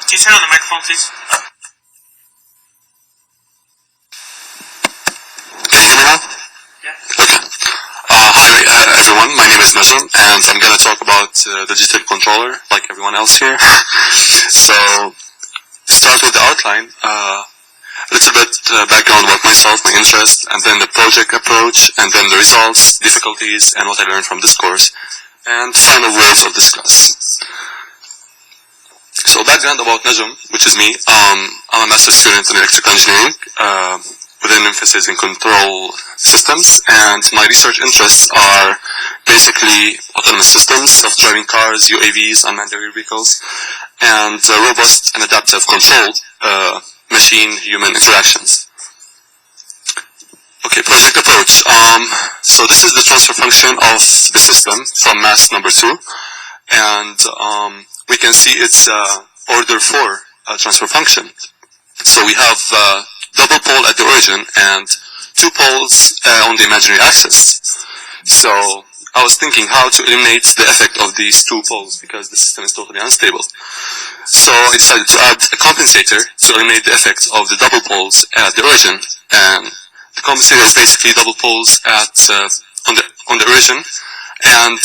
Can you turn on the microphone, please? Can you hear me now? Yeah. Okay. Hi everyone, my name is Najm, and I'm going to talk about the digital controller, like everyone else here. So, to start with the outline, a little bit background about myself, my interest, and then the project approach, and then the results, difficulties, and what I learned from this course, and final words of this class. So background about Najm, which is me. I'm a master's student in electrical engineering with an emphasis in control systems, and my research interests are basically autonomous systems, self-driving cars, UAVs, unmanned aerial vehicles, and robust and adaptive control machine-human interactions. Okay, project approach. So this is the transfer function of the system from mass number 2, and we can see it's order 4 transfer function. So we have double pole at the origin and 2 poles on the imaginary axis. So I was thinking how to eliminate the effect of these 2 poles because the system is totally unstable. So I decided to add a compensator to eliminate the effect of the double poles at the origin. And the compensator is basically double poles at on the origin and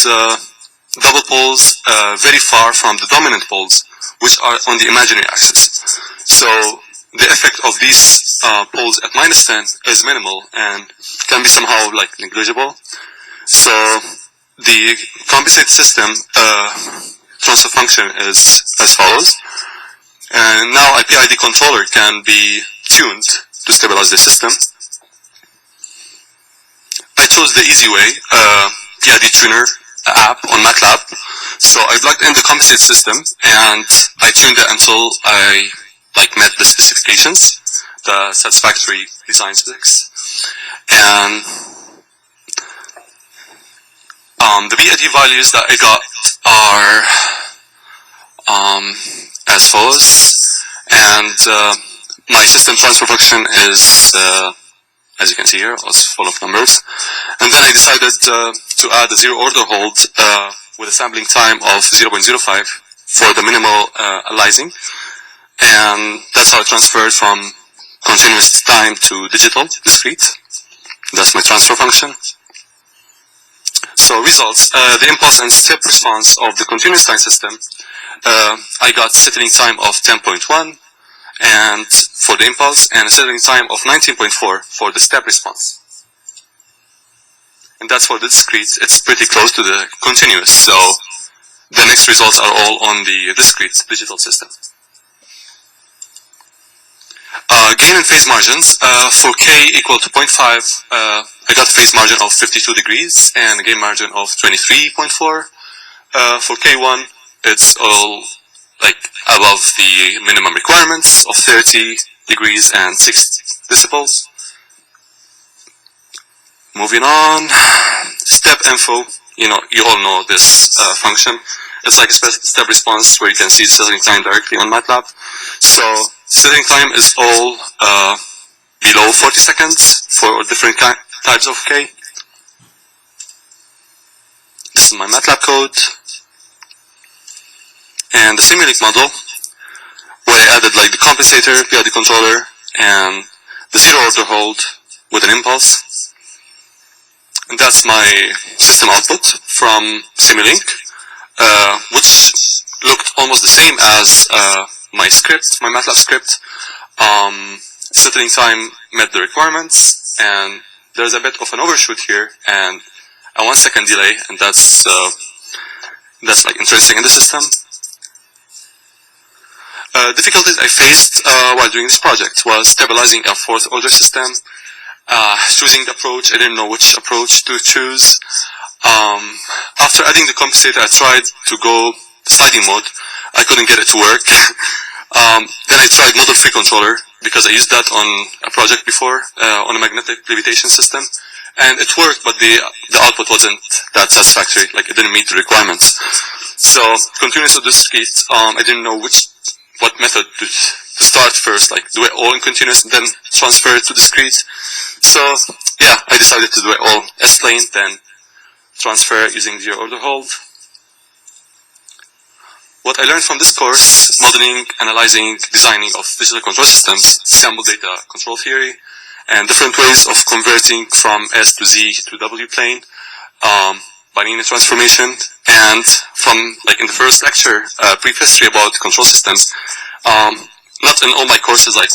double poles very far from the dominant poles, which are on the imaginary axis. So the effect of these poles at -10 is minimal and can be somehow like negligible. So the compensated system transfer function is as follows. And now a PID controller can be tuned to stabilize the system. I chose the easy way, PID tuner app on MATLAB. So I plugged in the compensated system and I tuned it until I met the specifications, the satisfactory design specs. And the PID values that I got are as follows. And my system transfer function is as you can see here, was full of numbers. And then I decided to add a zero order hold with a sampling time of 0.05 for the minimal aliasing. And that's how I transferred from continuous time to digital, discrete. That's my transfer function. So results, the impulse and step response of the continuous time system, I got settling time of 10.1 and for the impulse, and a settling time of 19.4 for the step response. And that's for the discrete. It's pretty close to the continuous, so the next results are all on the discrete digital system. Gain and phase margins. For k equal to 0.5, I got a phase margin of 52 degrees and a gain margin of 23.4. For k1, it's all above the minimum requirements of 30 degrees and 6 decibels. Moving on, step info. You all know this function. It's like a step response where you can see the settling time directly on MATLAB. So settling time is all below 40 seconds for different types of K. This is my MATLAB code. And the Simulink model, where I added the compensator, PID controller, and the zero order hold with an impulse. And that's my system output from Simulink, which looked almost the same as my script, my MATLAB script. Settling time met the requirements, and there's a bit of an overshoot here, and a 1 second delay, and that's interesting in the system. Difficulties I faced while doing this project was stabilizing a 4th order system, choosing the approach. I didn't know which approach to choose. After adding the compensator, I tried to go sliding mode. I couldn't get it to work. Then I tried model free controller because I used that on a project before on a magnetic levitation system, and it worked, but the output wasn't that satisfactory. It didn't meet the requirements. So continuous or discrete, I didn't know what method to start first, do it all in continuous and then transfer it to discrete. So yeah, I decided to do it all S-plane, then transfer using zero order hold. what I learned from this course, modeling, analyzing, designing of digital control systems, scalable data control theory, and different ways of converting from S to Z to W plane, binary transformation, and from, like in the first lecture, brief history about control systems. Not in all my courses, like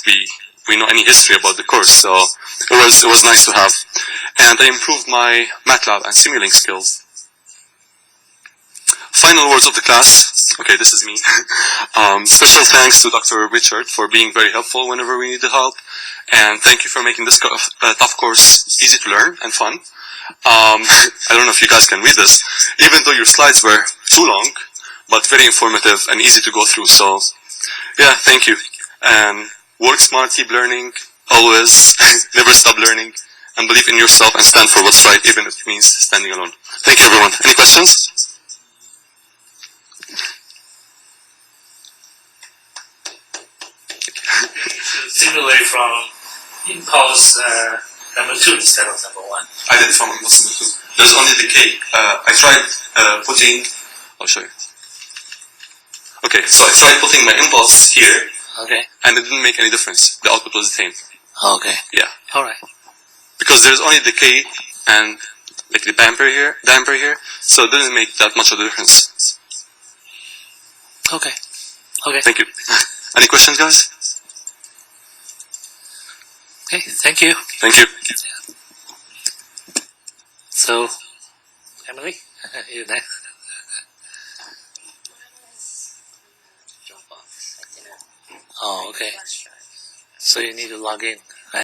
we know any history about the course, so it was nice to have. And I improved my MATLAB and Simulink skills. Final words of the class. Okay, this is me. Special thanks to Dr. Richard for being very helpful whenever we needed help. And thank you for making this tough course easy to learn and fun. I don't know if you guys can read this, even though your slides were too long, but very informative and easy to go through. So, yeah, thank you. And work smart, keep learning, always, never stop learning, and believe in yourself and stand for what's right, even if it means standing alone. Thank you, everyone. Any questions? Simulate from impulse number 2 instead of number 1. I did from impulse number 2. There's only decay. I tried putting. I'll show you. Okay, so I tried putting my impulse here. Okay. And it didn't make any difference. The output was the same. Okay. Yeah. All right. Because there's only decay and like the damper here, so it didn't make that much of a difference. Okay. Okay. Thank you. Any questions, guys? Okay. Thank you. Thank you. So, Emily, you next. Oh, okay. So you need to log in.